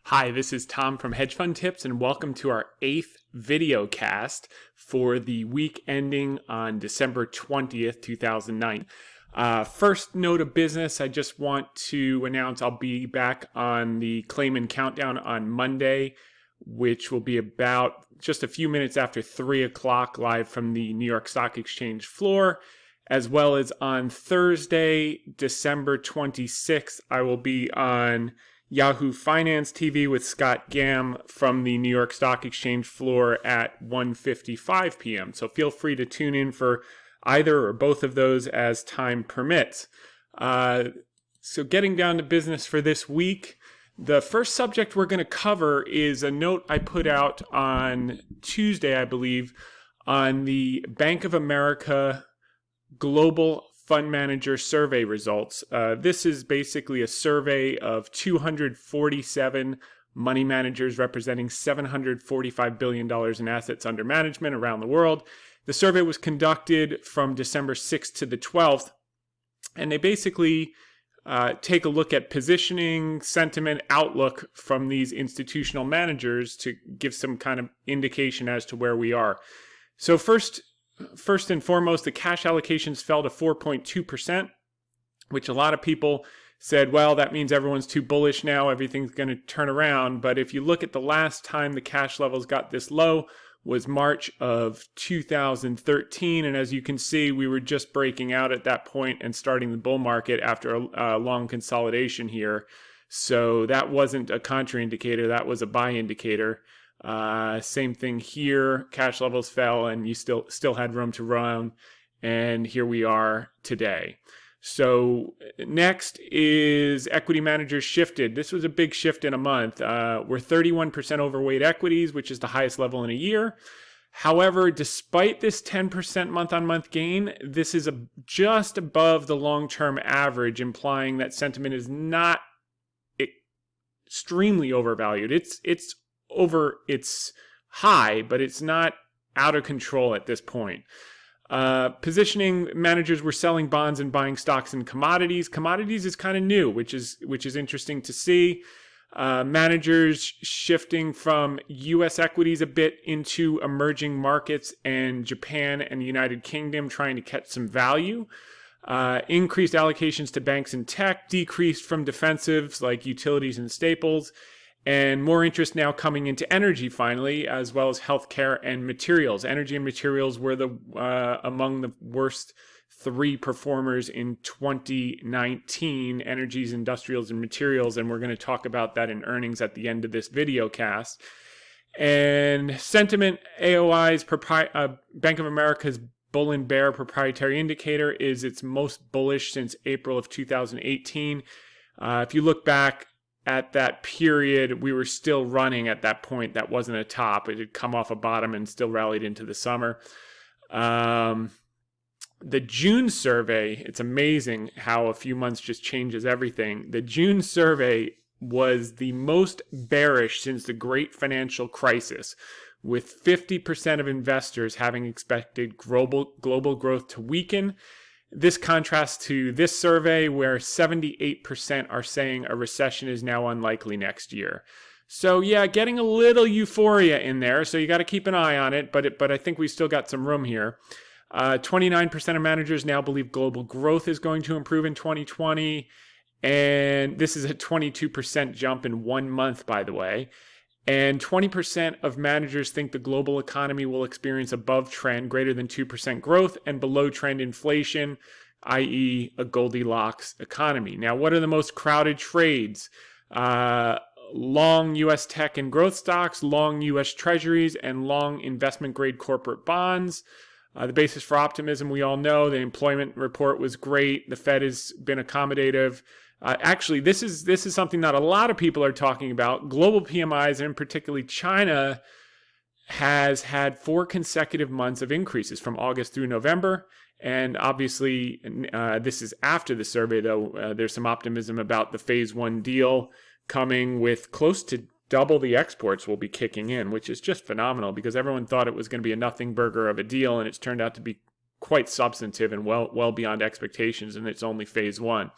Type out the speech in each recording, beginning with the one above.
Hi, this is Tom from Hedge Fund Tips, and welcome to our 8th VideoCast for the week ending on December 20th, 2009. First note of business, I just want to announce I'll be back on the Clayman Countdown on Monday, which will be about just a few minutes after 3 o'clock live from the New York Stock Exchange floor, as well as on Thursday, December 26th, I will be on Yahoo Finance TV with Scott Gamm from the New York Stock Exchange floor at 1:55 p.m. So feel free to tune in for either or both of those as time permits. So getting down to business for this week, the first subject we're going to cover is a note I put out on Tuesday, I believe, on the Bank of America Global Fund Manager Survey results. This is basically a survey of 247 money managers representing $745 billion in assets under management around the world. The survey was conducted from December 6th to the 12th, and they basically take a look at positioning, sentiment, outlook from these institutional managers to give some kind of indication as to where we are. So First and foremost, the cash allocations fell to 4.2%, which a lot of people said, well, that means everyone's too bullish now, everything's going to turn around. But if you look at the last time the cash levels got this low was March of 2013. And as you can see, we were just breaking out at that point and starting the bull market after a long consolidation here. So that wasn't a contra indicator, that was a buy indicator. Same thing here. Cash levels fell and you still had room to run. And here we are today. So next is equity managers shifted. This was a big shift in a month. We're 31% overweight equities, which is the highest level in a year. However, despite this 10% month-on-month gain, this is just above the long-term average, implying that sentiment is not extremely overvalued. It's over its high, but it's not out of control at this point. Positioning, managers were selling bonds and buying stocks and commodities. Commodities is kind of new, which is interesting to see. Managers shifting from U.S. equities a bit into emerging markets and Japan and the United Kingdom, trying to catch some value. Increased allocations to banks and tech, decreased from defensives like utilities and staples. And more interest now coming into energy finally, as well as healthcare and materials. Energy and materials were among the worst three performers in 2019, energies, industrials, and materials. And we're going to talk about that in earnings at the end of this video cast. And sentiment, AOI's Bank of America's Bull and Bear proprietary indicator is its most bullish since April of 2018. If you look back at that period, we were still running at that point. That wasn't a top. It had come off a bottom and still rallied into the summer. The June survey, it's amazing how a few months just changes everything. The June survey was the most bearish since the great financial crisis, with 50% of investors having expected global growth to weaken. This contrasts to this survey where 78% are saying a recession is now unlikely next year. So yeah, getting a little euphoria in there. So you got to keep an eye on it, but I think we still got some room here. 29% of managers now believe global growth is going to improve in 2020. And this is a 22% jump in 1 month, by the way. And 20% of managers think the global economy will experience above trend, greater than 2% growth, and below trend inflation, i.e. a Goldilocks economy. Now, what are the most crowded trades? Long U.S. tech and growth stocks, long U.S. treasuries, and long investment-grade corporate bonds. The basis for optimism, we all know. The employment report was great. The Fed has been accommodative. Actually, this is something that a lot of people are talking about. Global PMIs, and particularly China, has had 4 consecutive months of increases from August through November. And obviously, this is after the survey, though. There's some optimism about the phase 1 deal coming with close to double the exports will be kicking in, which is just phenomenal because everyone thought it was going to be a nothing burger of a deal, and it's turned out to be quite substantive and well beyond expectations, and it's only phase 1.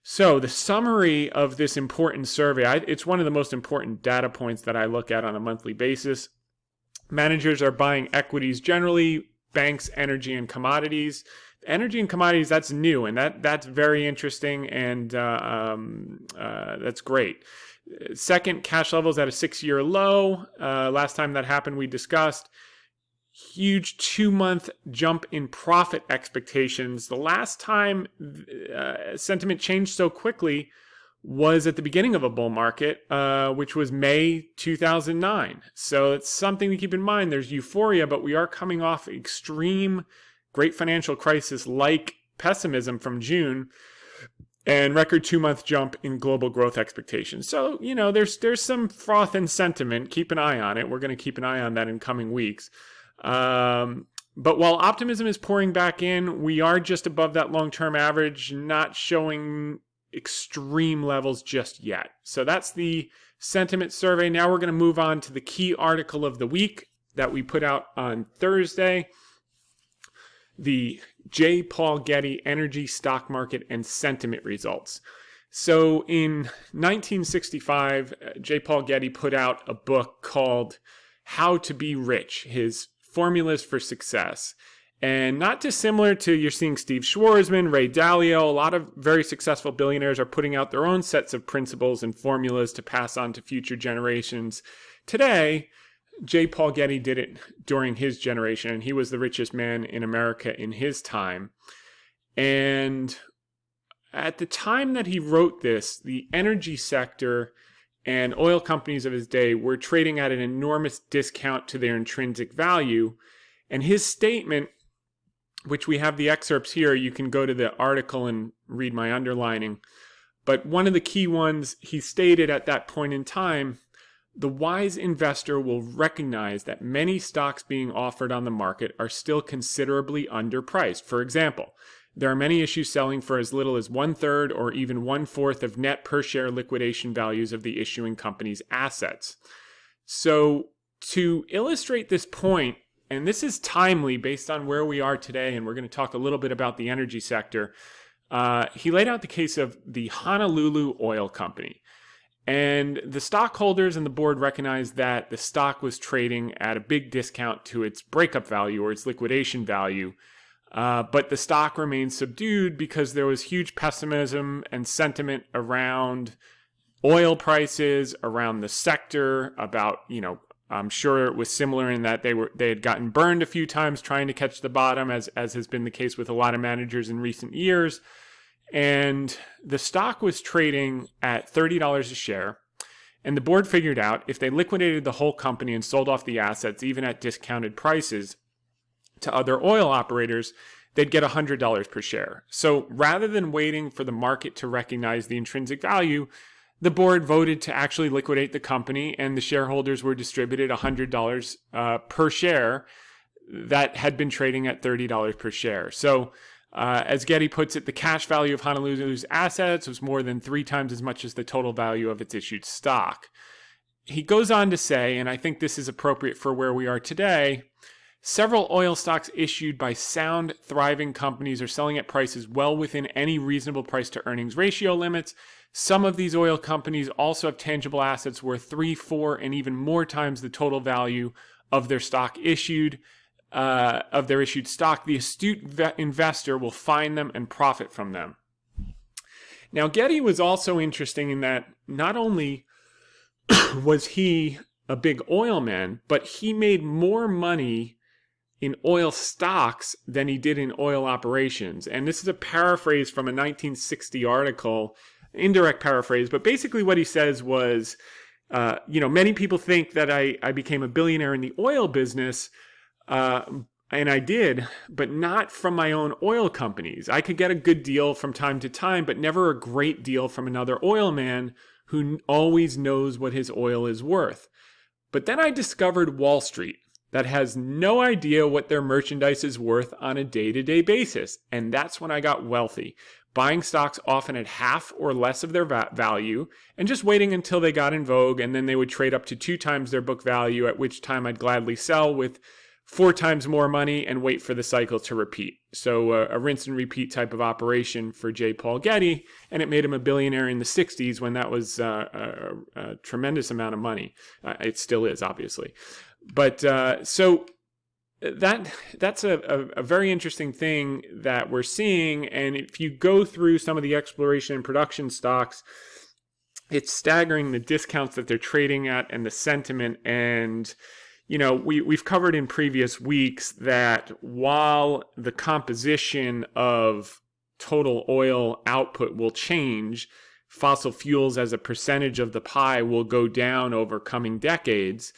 So the summary of this important survey, it's one of the most important data points that I look at on a monthly basis. Managers are buying equities generally, banks, energy, and commodities. Energy and commodities, that's new, and that's very interesting, and that's great. Second, cash levels at a 6-year low. Last time that happened, we discussed. Huge 2-month jump in profit expectations. The last time sentiment changed so quickly was at the beginning of a bull market, which was May 2009. So it's something to keep in mind. There's euphoria, but we are coming off extreme great financial crisis like pessimism from June and record 2-month jump in global growth expectations. So, there's some froth in sentiment. Keep an eye on it. We're going to keep an eye on that in coming weeks. But while optimism is pouring back in, we are just above that long-term average, not showing extreme levels just yet. So that's the sentiment survey. Now we're going to move on to the key article of the week that we put out on Thursday. The J. Paul Getty Energy Stock Market and Sentiment Results. So in 1965, J. Paul Getty put out a book called How to Be Rich, his formulas for success. And not dissimilar to, you're seeing Steve Schwarzman, Ray Dalio, a lot of very successful billionaires are putting out their own sets of principles and formulas to pass on to future generations. Today, J. Paul Getty did it during his generation, and he was the richest man in America in his time. And at the time that he wrote this, the energy sector and oil companies of his day were trading at an enormous discount to their intrinsic value. And his statement, which we have the excerpts here, you can go to the article and read my underlining. But one of the key ones he stated at that point in time, the wise investor will recognize that many stocks being offered on the market are still considerably underpriced. For example, there are many issues selling for as little as 1/3 or even 1/4 of net per share liquidation values of the issuing company's assets. So to illustrate this point, and this is timely based on where we are today, and we're going to talk a little bit about the energy sector, he laid out the case of the Honolulu Oil Company. And the stockholders and the board recognized that the stock was trading at a big discount to its breakup value or its liquidation value. But the stock remained subdued because there was huge pessimism and sentiment around oil prices, around the sector, about, I'm sure it was similar in that they had gotten burned a few times trying to catch the bottom, as has been the case with a lot of managers in recent years. And the stock was trading at $30 a share. And the board figured out if they liquidated the whole company and sold off the assets, even at discounted prices, to other oil operators, they'd get $100 per share. So rather than waiting for the market to recognize the intrinsic value, the board voted to actually liquidate the company, and the shareholders were distributed $100 per share that had been trading at $30 per share. So as Getty puts it, the cash value of Honolulu's assets was more than 3 times as much as the total value of its issued stock. He goes on to say, and I think this is appropriate for where we are today, several oil stocks issued by sound, thriving companies are selling at prices well within any reasonable price to earnings ratio limits. Some of these oil companies also have tangible assets worth 3, 4, and even more times the total value of their stock issued, of their issued stock. The astute investor will find them and profit from them. Now, Getty was also interesting in that not only was he a big oil man, but he made more money in oil stocks than he did in oil operations. And this is a paraphrase from a 1960 article, indirect paraphrase, but basically what he says was, many people think that I became a billionaire in the oil business, and I did, but not from my own oil companies. I could get a good deal from time to time, but never a great deal from another oil man who always knows what his oil is worth. But then I discovered Wall Street that has no idea what their merchandise is worth on a day-to-day basis. And that's when I got wealthy, buying stocks often at half or less of their value and just waiting until they got in vogue, and then they would trade up to 2 times their book value, at which time I'd gladly sell with 4 times more money and wait for the cycle to repeat. So a rinse and repeat type of operation for J. Paul Getty, and it made him a billionaire in the 60s when that was a tremendous amount of money. It still is, obviously. But so that's a very interesting thing that we're seeing. And if you go through some of the exploration and production stocks, it's staggering the discounts that they're trading at and the sentiment. And we've covered in previous weeks that while the composition of total oil output will change, fossil fuels as a percentage of the pie will go down over coming decades,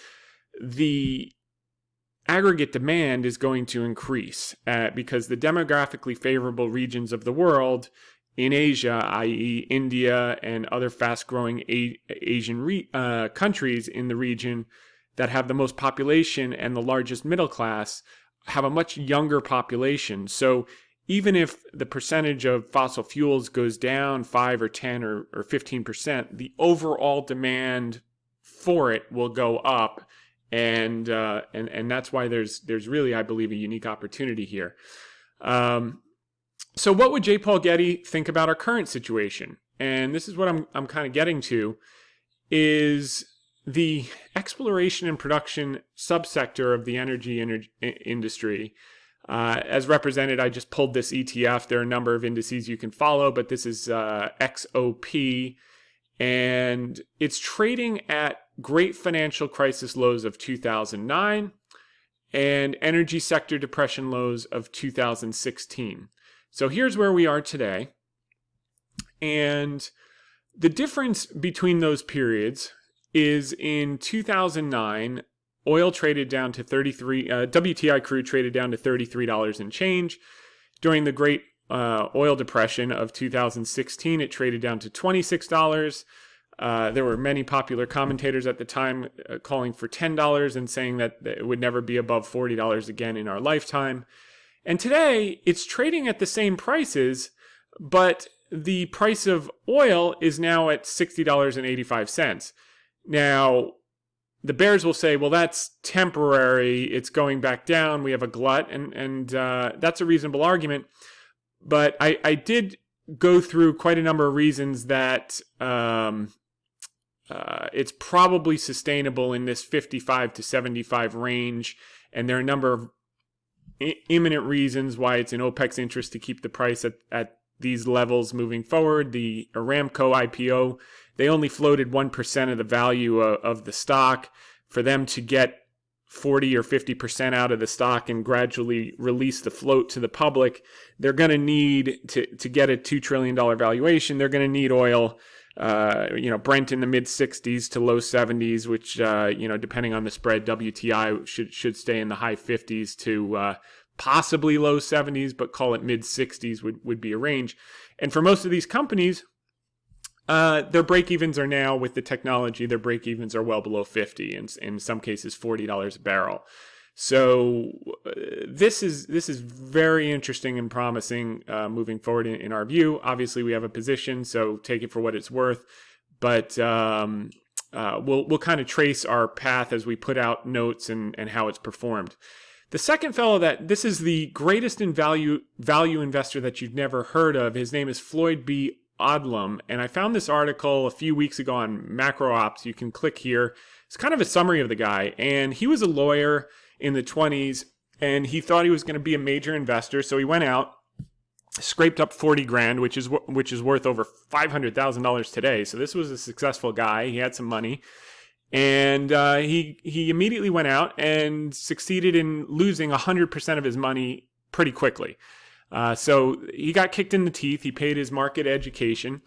the aggregate demand is going to increase because the demographically favorable regions of the world in Asia, i.e. India and other fast-growing Asian countries in the region that have the most population and the largest middle class, have a much younger population. So even if the percentage of fossil fuels goes down 5 or 10 or 15%, the overall demand for it will go up. And that's why there's really, I believe, a unique opportunity here. So what would J. Paul Getty think about our current situation? And this is what I'm kind of getting to, is the exploration and production subsector of the energy industry. As represented, I just pulled this ETF. There are a number of indices you can follow, but this is XOP, and it's trading at great financial crisis lows of 2009 and energy sector depression lows of 2016. So here's where we are today. And the difference between those periods is in 2009, oil traded down to WTI crude traded down to $33 and change. During the Great Oil Depression of 2016, it traded down to $26. There were many popular commentators at the time calling for $10 and saying that it would never be above $40 again in our lifetime. And today, it's trading at the same prices, but the price of oil is now at $60.85. Now, the bears will say, well, that's temporary. It's going back down. We have a glut, and that's a reasonable argument. But I did go through quite a number of reasons that it's probably sustainable in this 55 to 75 range, and there are a number of imminent reasons why it's in OPEC's interest to keep the price at these levels moving forward. The Aramco IPO, they only floated 1% of the value of the stock. For them to get 40 or 50% out of the stock and gradually release the float to the public, they're going to need to get a $2 trillion valuation. They're going to need oil, Brent in the mid 60s to low 70s, which, depending on the spread, WTI should stay in the high 50s to possibly low 70s, but call it mid 60s would be a range. And for most of these companies, their break-evens are now, with the technology, their break-evens are well below 50, and in some cases $40 a barrel. So this is very interesting and promising moving forward in our view. Obviously, we have a position, so take it for what it's worth. But we'll kind of trace our path as we put out notes and how it's performed. The second fellow this is the greatest in value investor that you've never heard of. His name is Floyd B Oblem, and I found this article a few weeks ago on Macro Ops. You can click here. It's kind of a summary of the guy, and he was a lawyer in the 20s, and he thought he was going to be a major investor, so he went out, scraped up 40 grand, which is worth over $500,000 today. So this was a successful guy. He had some money, and he immediately went out and succeeded in losing 100% of his money pretty quickly. So he got kicked in the teeth. He paid his market education,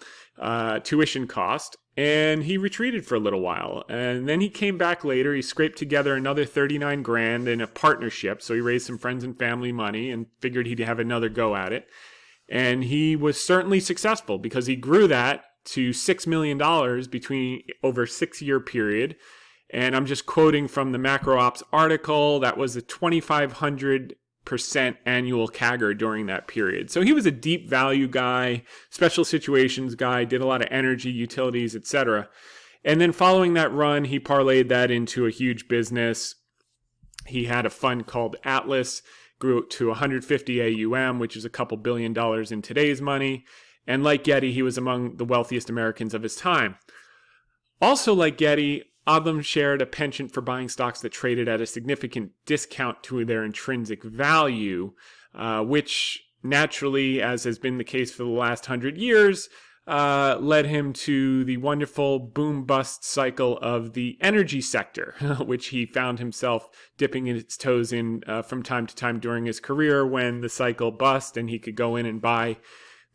tuition cost, and he retreated for a little while. And then he came back later. He scraped together another 39 grand in a partnership. So he raised some friends and family money and figured he'd have another go at it. And he was certainly successful because he grew that to $6 million between over a 6-year period. And I'm just quoting from the Macro Ops article. That was a 2,500% annual CAGR during that period. So he was a deep value guy, special situations guy, did a lot of energy, utilities, etc. And then following that run, he parlayed that into a huge business. He had a fund called Atlas, grew to 150 AUM, which is a couple $1 billion in today's money. And like Getty, he was among the wealthiest Americans of his time. Also like Getty, Oblem shared a penchant for buying stocks that traded at a significant discount to their intrinsic value, which naturally, as has been the case for the last 100 years, led him to the wonderful boom-bust cycle of the energy sector, which he found himself dipping its toes in from time to time during his career when the cycle bust and he could go in and buy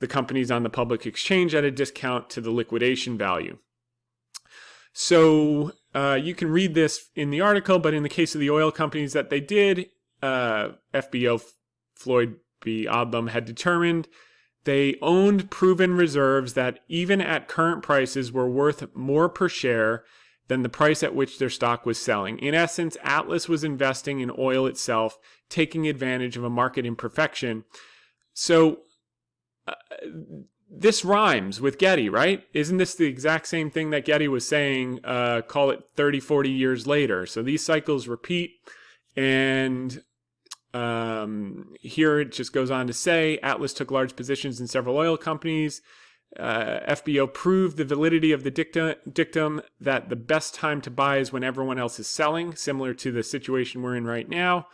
the companies on the public exchange at a discount to the liquidation value. So you can read this in the article, but in the case of the oil companies that they did, FBO Floyd B Oblem had determined they owned proven reserves that even at current prices were worth more per share than the price at which their stock was selling. In essence, Atlas was investing in oil itself, taking advantage of a market imperfection. So this rhymes with Getty, right? Isn't this the exact same thing that Getty was saying, call it 30, 40 years later? So these cycles repeat, and here it just goes on to say, Atlas took large positions in several oil companies. FBO proved the validity of the dictum that the best time to buy is when everyone else is selling, similar to the situation we're in right now.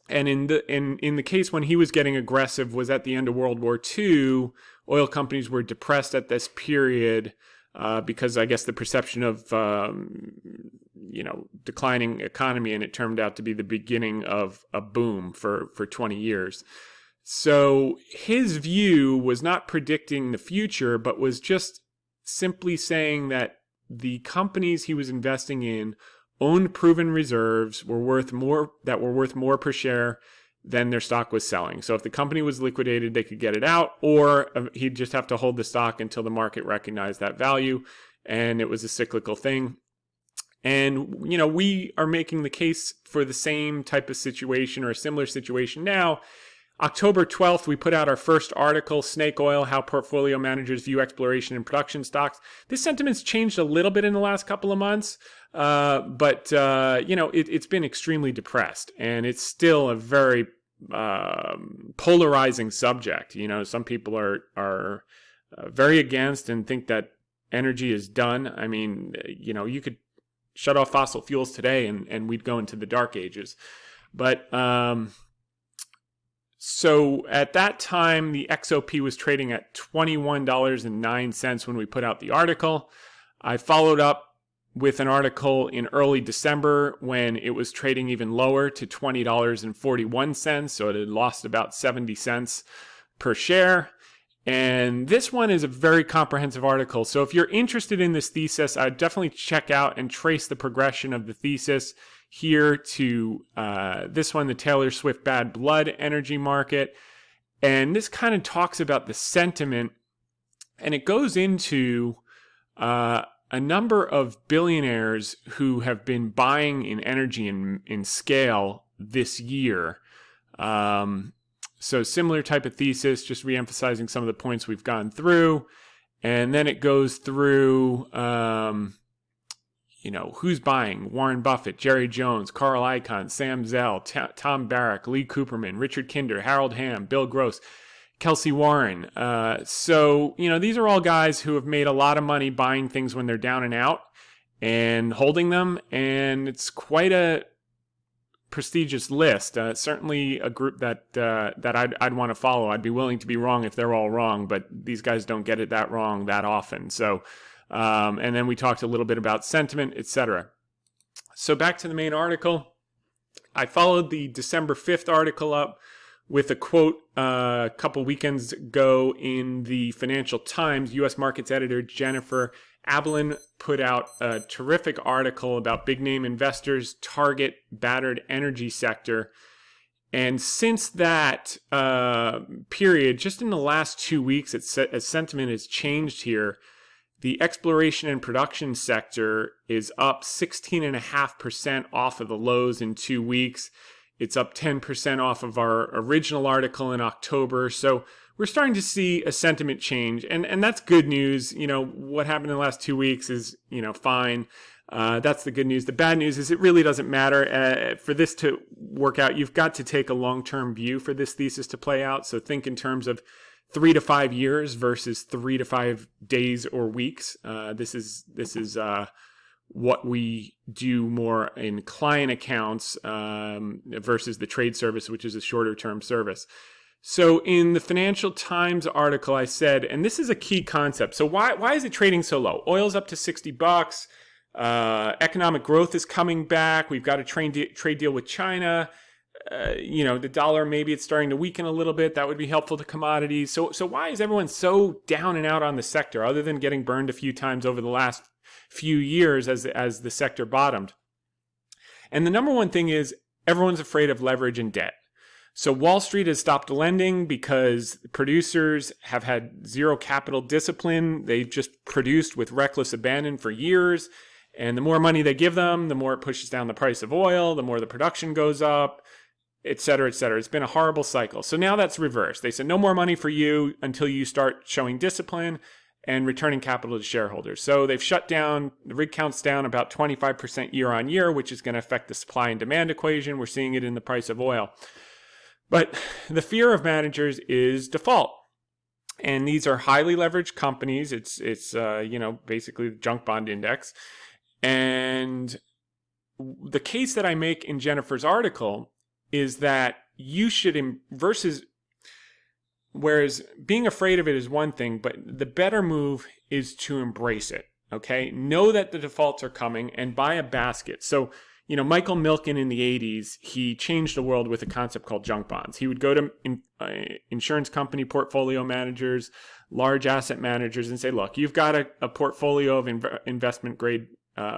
And in the case when he was getting aggressive was at the end of World War II. Oil companies were depressed at this period because I guess the perception of declining economy, and it turned out to be the beginning of a boom for 20 years. So his view was not predicting the future, but was just simply saying that the companies he was investing in owned proven reserves were worth more per share than their stock was selling. So if the company was liquidated, they could get it out, or he'd just have to hold the stock until the market recognized that value, and it was a cyclical thing. And, we are making the case for the same type of situation or a similar situation now. October 12th, we put out our first article, Snake Oil, How Portfolio Managers View Exploration and Production Stocks. This sentiment's changed a little bit in the last couple of months, but it's been extremely depressed, and it's still a very polarizing subject. Some people are very against and think that energy is done. I mean, you could shut off fossil fuels today and we'd go into the dark ages. But so at that time, the XOP was trading at $21.09 when we put out the article. I followed up with an article in early December when it was trading even lower to $20.41. So it had lost about 70 cents per share. And this one is a very comprehensive article. So if you're interested in this thesis, I'd definitely check out and trace the progression of the thesis here to this one, the Taylor Swift Bad Blood energy market. And this kind of talks about the sentiment, and it goes into a number of billionaires who have been buying in energy in scale this year. So similar type of thesis, just reemphasizing some of the points we've gone through. And then it goes through, who's buying? Warren Buffett, Jerry Jones, Carl Icahn, Sam Zell, Tom Barrack, Lee Cooperman, Richard Kinder, Harold Hamm, Bill Gross, Kelsey Warren. So these are all guys who have made a lot of money buying things when they're down and out and holding them. And it's quite a prestigious list. Certainly a group that I'd want to follow. I'd be willing to be wrong if they're all wrong, but these guys don't get it that wrong that often. So, and then we talked a little bit about sentiment, etc. So back to the main article. I followed the December 5th article up with a quote a couple weekends ago in the Financial Times. U.S. Markets editor Jennifer Ablin put out a terrific article about big name investors target battered energy sector. And since that period, just in the last 2 weeks, as sentiment has changed here, the exploration and production sector is up 16.5% off of the lows in 2 weeks. It's up 10% off of our original article in October. So we're starting to see a sentiment change, and that's good news. What happened in the last 2 weeks is, fine. That's the good news. The bad news is it really doesn't matter. For this to work out, you've got to take a long-term view for this thesis to play out. So think in terms of 3 to 5 years versus 3 to 5 days or weeks. This is what we do more in client accounts versus the trade service, which is a shorter term service. So in the Financial Times article, I said, and this is a key concept. So why is it trading so low? Oil's up to $60. Economic growth is coming back. We've got a trade deal with China. The dollar, maybe it's starting to weaken a little bit. That would be helpful to commodities. So why is everyone so down and out on the sector, other than getting burned a few times over the last few years as the sector bottomed? And the number one thing is everyone's afraid of leverage and debt. So Wall Street has stopped lending because producers have had zero capital discipline. They've just produced with reckless abandon for years. And the more money they give them, the more it pushes down the price of oil, the more the production goes up, et cetera, et cetera. It's been a horrible cycle. So now that's reversed. They said no more money for you until you start showing discipline and returning capital to shareholders. So they've shut down, the rig count's down about 25% year on year, which is going to affect the supply and demand equation. We're seeing it in the price of oil. But the fear of managers is default. And these are highly leveraged companies. It's basically the junk bond index. And the case that I make in Jennifer's article is that you should, whereas being afraid of it is one thing, but the better move is to embrace it, okay? Know that the defaults are coming and buy a basket. So, Michael Milken in the 80s, he changed the world with a concept called junk bonds. He would go to insurance company portfolio managers, large asset managers, and say, look, you've got a portfolio of investment grade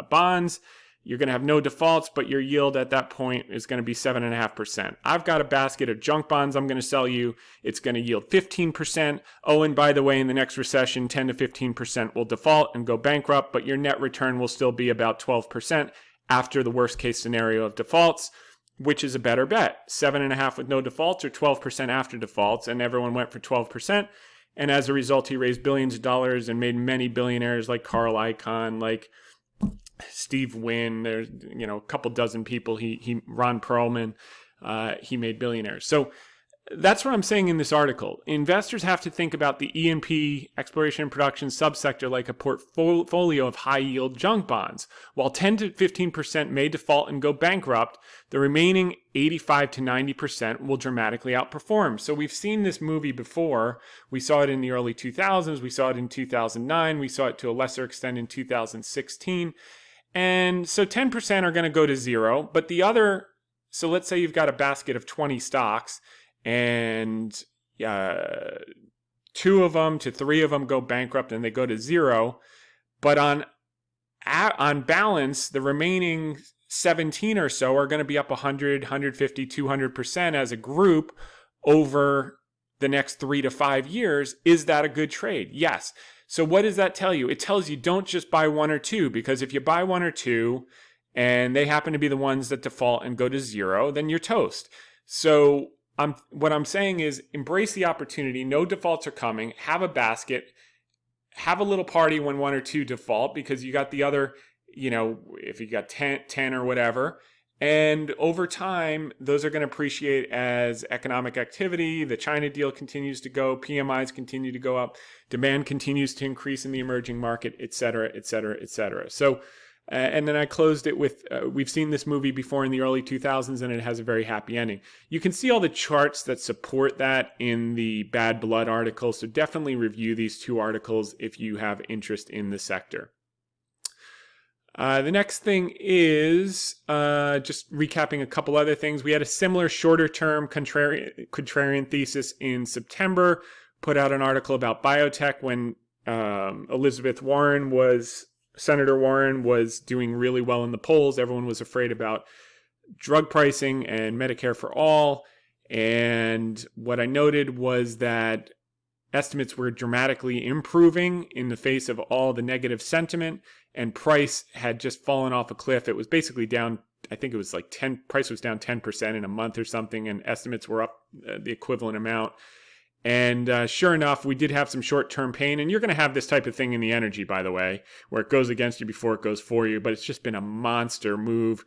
bonds. You're going to have no defaults, but your yield at that point is going to be 7.5%. I've got a basket of junk bonds I'm going to sell you. It's going to yield 15%. Oh, and by the way, in the next recession, 10 to 15% will default and go bankrupt, but your net return will still be about 12% after the worst case scenario of defaults. Which is a better bet? 7.5% with no defaults or 12% after defaults? And everyone went for 12%. And as a result, he raised billions of dollars and made many billionaires like Carl Icahn, like Steve Wynn. There's a couple dozen people. Ron Perlman. He made billionaires. So that's what I'm saying in this article. Investors have to think about the E&P, exploration and production subsector, like a portfolio of high-yield junk bonds. While 10 to 15% may default and go bankrupt, the remaining 85 to 90% will dramatically outperform. So we've seen this movie before. We saw it in the early 2000s. We saw it in 2009. We saw it to a lesser extent in 2016. And so 10% are going to go to zero. But so let's say you've got a basket of 20 stocks, and 2 of them to 3 of them go bankrupt and they go to zero. But on balance, the remaining 17 or so are going to be up 100, 150, 200% as a group over the next 3 to 5 years. Is that a good trade? Yes. So what does that tell you? It tells you don't just buy 1 or 2, because if you buy 1 or 2 and they happen to be the ones that default and go to zero, then you're toast. So what I'm saying is embrace the opportunity. No defaults are coming. Have a basket. Have a little party when 1 or 2 default, because you got the other, if you got 10 or whatever. And over time, those are going to appreciate as economic activity. The China deal continues to go. PMIs continue to go up. Demand continues to increase in the emerging market, et cetera, et cetera, et cetera. So, and then I closed it with, we've seen this movie before in the early 2000s, and it has a very happy ending. You can see all the charts that support that in the Bad Blood article, so definitely review these 2 articles if you have interest in the sector. The next thing is just recapping a couple other things. We had a similar shorter-term contrarian thesis in September, put out an article about biotech when Senator Warren was doing really well in the polls. Everyone was afraid about drug pricing and Medicare for all. And what I noted was that estimates were dramatically improving in the face of all the negative sentiment, and price had just fallen off a cliff. It was basically down, I think it was like price was down 10% in a month or something, and estimates were up the equivalent amount. And sure enough, we did have some short-term pain. And you're going to have this type of thing in the energy, by the way, where it goes against you before it goes for you. But it's just been a monster move.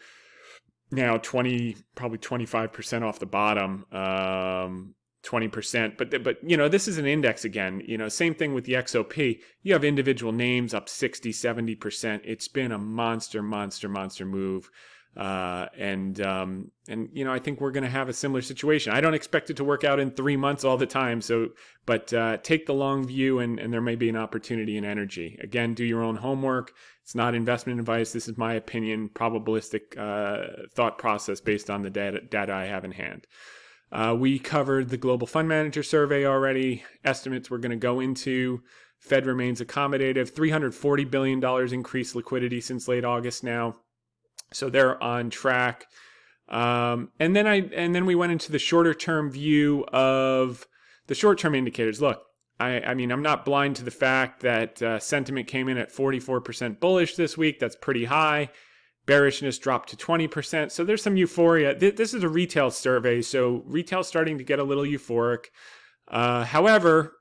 Now probably 25% off the bottom, 20%. But this is an index again. Same thing with the XOP. You have individual names up 60, 70%. It's been a monster move. And I think we're going to have a similar situation. I don't expect it to work out in 3 months all the time. But take the long view, and there may be an opportunity in energy. Again, do your own homework. It's not investment advice. This is my opinion, probabilistic thought process based on the data I have in hand. We covered the Global Fund Manager Survey already. Estimates we're going to go into. Fed remains accommodative. $340 billion increased liquidity since late August now. So they're on track. And then we went into the shorter term view of the short term indicators. Look, I mean, I'm not blind to the fact that sentiment came in at 44% bullish this week. That's pretty high. Bearishness dropped to 20%. So there's some euphoria. This is a retail survey, so retail's starting to get a little euphoric. However,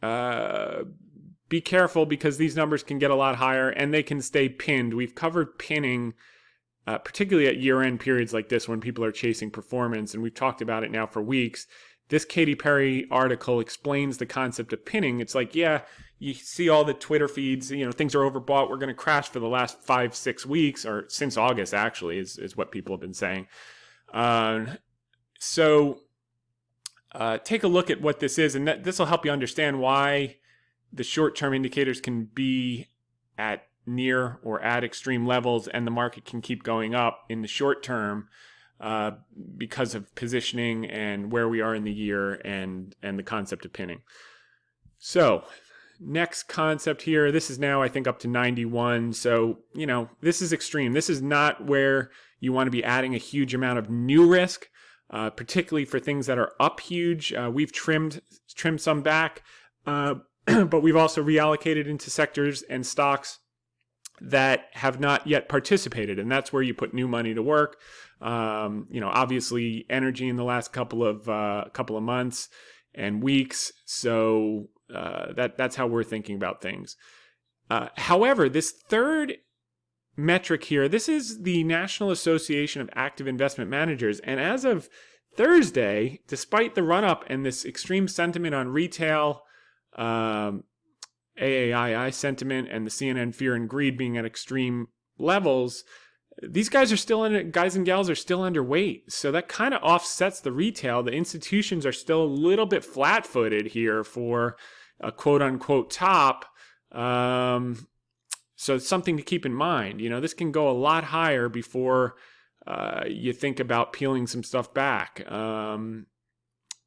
be careful, because these numbers can get a lot higher and they can stay pinned. We've covered pinning, particularly at year-end periods like this when people are chasing performance, and we've talked about it now for weeks. This Katy Perry article explains the concept of pinning. It's like, yeah, you see all the Twitter feeds, things are overbought. We're going to crash for the last 5-6 weeks, or since August, actually, is what people have been saying. So take a look at what this is, and this will help you understand why the short-term indicators can be at near or at extreme levels, and the market can keep going up in the short term because of positioning and where we are in the year and the concept of pinning. So next concept here, this is now I think up to 91. So, this is extreme. This is not where you want to be adding a huge amount of new risk, particularly for things that are up huge. We've trimmed some back, but we've also reallocated into sectors and stocks that have not yet participated, and that's where you put new money to work. Obviously energy in the last couple of months and weeks. So that's how we're thinking about things. However, this third metric here, this is the National Association of Active Investment Managers, and as of Thursday, despite the run-up and this extreme sentiment on retail, AAII sentiment, and the CNN fear and greed being at extreme levels, these guys and gals are still underweight. So that kind of offsets the retail. The institutions are still a little bit flat-footed here for a quote-unquote top. So it's something to keep in mind. This can go a lot higher before you think about peeling some stuff back.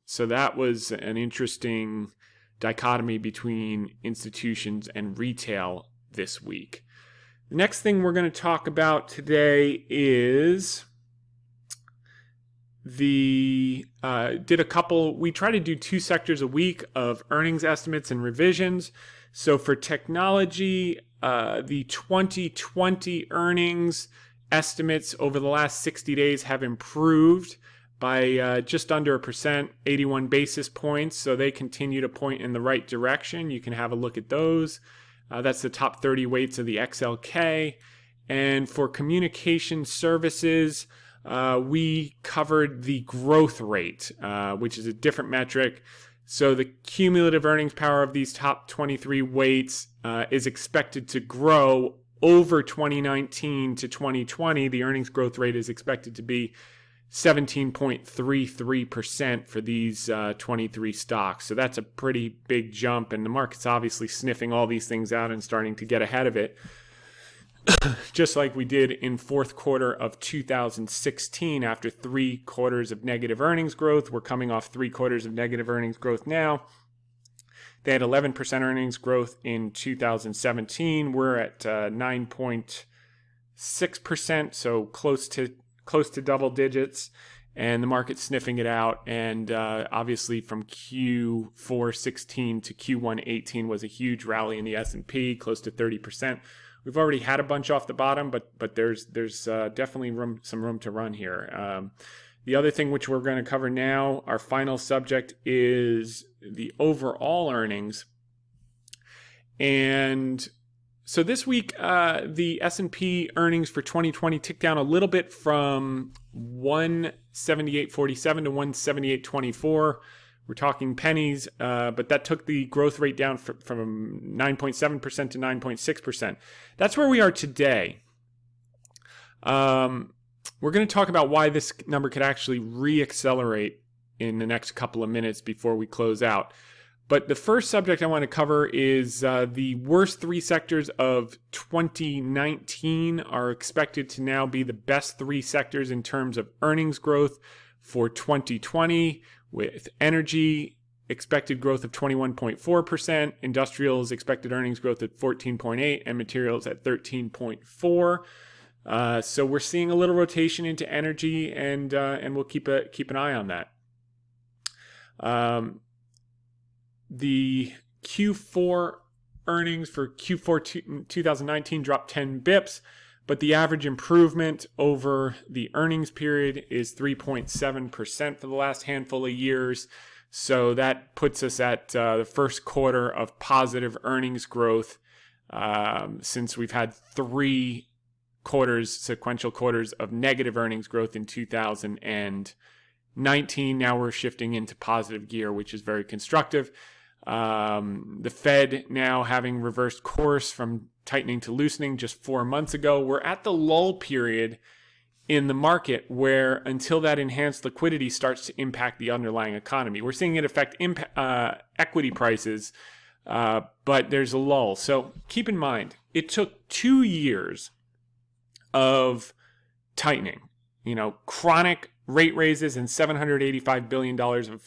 So that was an interesting dichotomy between institutions and retail this week. The next thing we're going to talk about today is we try to do 2 sectors a week of earnings estimates and revisions. So for technology, the 2020 earnings estimates over the last 60 days have improved by just under 1%, 81 basis points. So they continue to point in the right direction. You can have a look at those. That's the top 30 weights of the XLK. And for communication services, we covered the growth rate, which is a different metric. So the cumulative earnings power of these top 23 weights is expected to grow over 2019 to 2020. The earnings growth rate is expected to be 17.33% for these 23 stocks. So that's a pretty big jump, and the market's obviously sniffing all these things out and starting to get ahead of it. Just like we did in fourth quarter of 2016 after 3 quarters of negative earnings growth. We're coming off 3 quarters of negative earnings growth now. They had 11% earnings growth in 2017. We're at 9.6%, so close to double digits, and the market's sniffing it out. And obviously from Q4 16 to Q1 18 was a huge rally in the S&P, close to 30%. We've already had a bunch off the bottom, but there's definitely some room to run here. The other thing which we're going to cover now, our final subject, is the overall earnings. And so this week, the S&P earnings for 2020 ticked down a little bit from 178.47 to 178.24. We're talking pennies, but that took the growth rate down from 9.7% to 9.6%. That's where we are today. We're going to talk about why this number could actually re-accelerate in the next couple of minutes before we close out. But the first subject I want to cover is the worst three sectors of 2019 are expected to now be the best three sectors in terms of earnings growth for 2020, with energy expected growth of 21.4%, industrials expected earnings growth at 14.8%, and materials at 13.4%. So we're seeing a little rotation into energy, and we'll keep an eye on that. The Q4 earnings for Q4 2019 dropped 10 bips, but the average improvement over the earnings period is 3.7% for the last handful of years. So that puts us at the first quarter of positive earnings growth since we've had 3 sequential quarters of negative earnings growth in 2019. Now we're shifting into positive gear, which is very constructive. The Fed now having reversed course from tightening to loosening just 4 months ago. We're at the lull period in the market where until that enhanced liquidity starts to impact the underlying economy. We're seeing it affect equity prices, but there's a lull. So keep in mind, it took 2 years of tightening, chronic rate raises and $785 billion of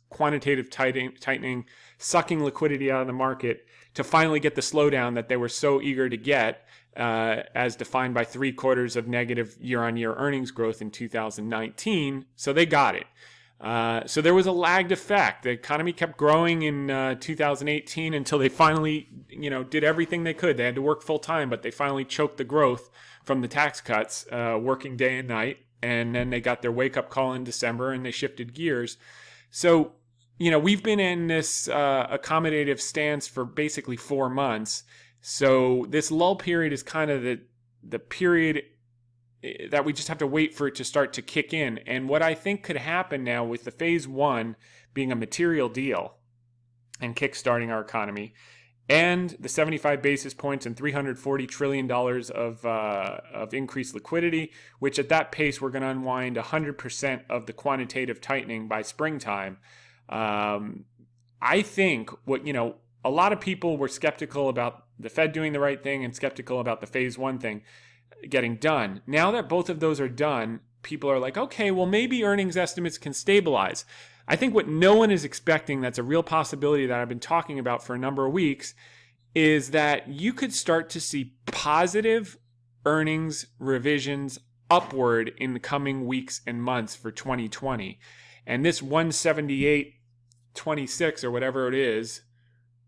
quantitative tightening, sucking liquidity out of the market to finally get the slowdown that they were so eager to get, as defined by 3 quarters of negative year-on-year earnings growth in 2019. So they got it. So there was a lagged effect. The economy kept growing in 2018 until they finally, did everything they could. They had to work full time, but they finally choked the growth from the tax cuts, working day and night. And then they got their wake-up call in December and they shifted gears. So, we've been in this accommodative stance for basically 4 months. So this lull period is kind of the period that we just have to wait for it to start to kick in. And what I think could happen now with the phase 1 being a material deal and kickstarting our economy, and the 75 basis points and $340 trillion of increased liquidity, which at that pace we're going to unwind 100% of the quantitative tightening by springtime. I think a lot of people were skeptical about the Fed doing the right thing and skeptical about the phase 1 thing getting done. Now that both of those are done, people are like, okay, well, maybe earnings estimates can stabilize. I think what no one is expecting, that's a real possibility that I've been talking about for a number of weeks, is that you could start to see positive earnings revisions upward in the coming weeks and months for 2020. And this 178.26 or whatever it is,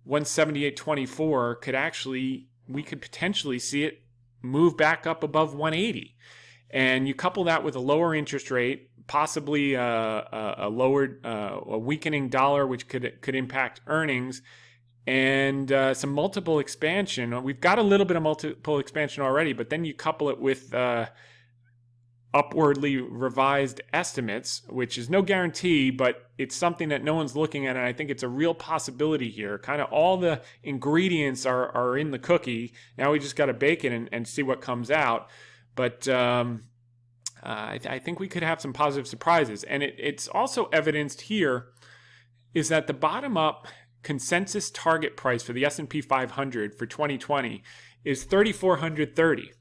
178.24 we could potentially see it move back up above 180. And you couple that with a lower interest rate, possibly a weakening dollar, which could impact earnings, and some multiple expansion. We've got a little bit of multiple expansion already, but then you couple it with upwardly revised estimates, which is no guarantee, but it's something that no one's looking at, and I think it's a real possibility here. Kind of all the ingredients are in the cookie. Now we just got to bake it and see what comes out. But I think we could have some positive surprises. And it's also evidenced here is that the bottom-up consensus target price for the S&P 500 for 2020 is 3,430,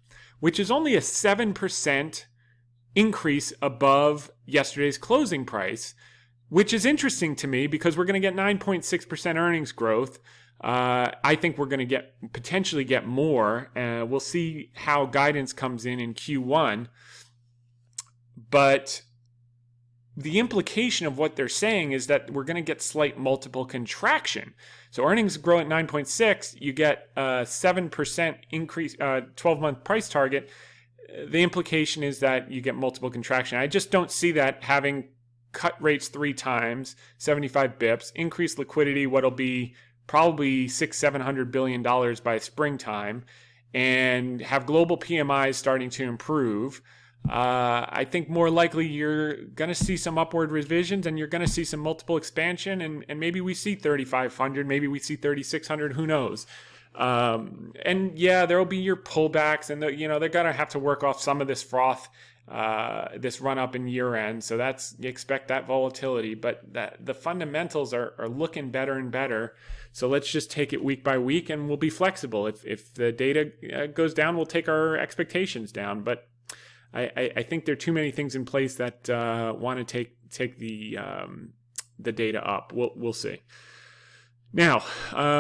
which is only a 7% increase above yesterday's closing price, which is interesting to me because we're going to get 9.6% earnings growth. I think we're going to potentially get more. We'll see how guidance comes in Q1. But the implication of what they're saying is that we're going to get slight multiple contraction. So earnings grow at 9.6, you get a 7% increase, 12-month price target. the implication is that you get multiple contraction. I just don't see that, having cut rates 3 times, 75 bips, increase liquidity, what'll be probably $600-700 billion by springtime, and have global PMIs starting to improve. I think more likely you're going to see some upward revisions, and you're going to see some multiple expansion, and maybe we see 3,500, maybe we see 3,600, who knows. And yeah, there will be your pullbacks, and they're going to have to work off some of this froth, this run up in year end. So you expect that volatility, but the fundamentals are looking better and better. So let's just take it week by week, and we'll be flexible. If the data goes down, we'll take our expectations down. But I think there are too many things in place that want to take the data up. We'll see. Now,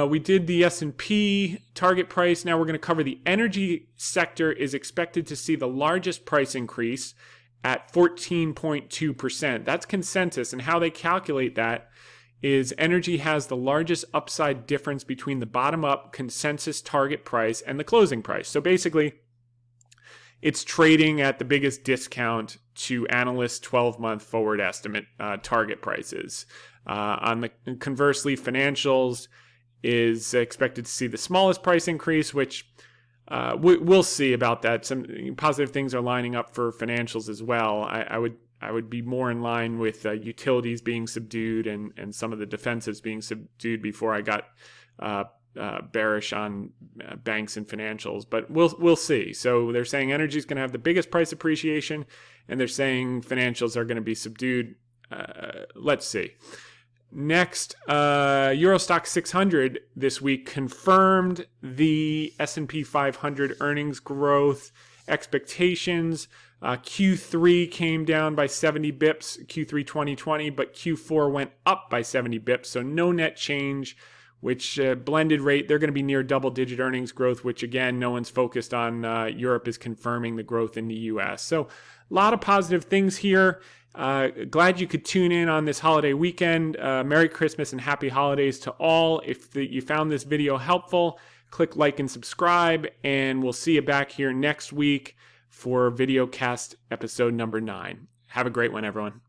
we did the S&P target price. Now we're going to cover the energy sector. Is expected to see the largest price increase at 14.2%. That's consensus, and how they calculate that is energy has the largest upside difference between the bottom-up consensus target price and the closing price. So basically, it's trading at the biggest discount to analysts' 12-month forward estimate target prices. Conversely, financials is expected to see the smallest price increase, which we'll see about that. Some positive things are lining up for financials as well. I would be more in line with utilities being subdued and some of the defensives being subdued before I got bearish on banks and financials, but we'll see. So they're saying energy is going to have the biggest price appreciation, and they're saying financials are going to be subdued. Let's see. Next, Eurostock 600 this week confirmed the S&P 500 earnings growth expectations. Q3 came down by 70 bips, Q3 2020, but Q4 went up by 70 bips, so no net change, which blended rate, they're going to be near double-digit earnings growth, which again, no one's focused on. Europe is confirming the growth in the U.S. So a lot of positive things here. Glad you could tune in on this holiday weekend. Merry Christmas and happy holidays to all. If you found this video helpful, click like and subscribe, and we'll see you back here next week for VideoCast episode number 9. Have a great one, everyone.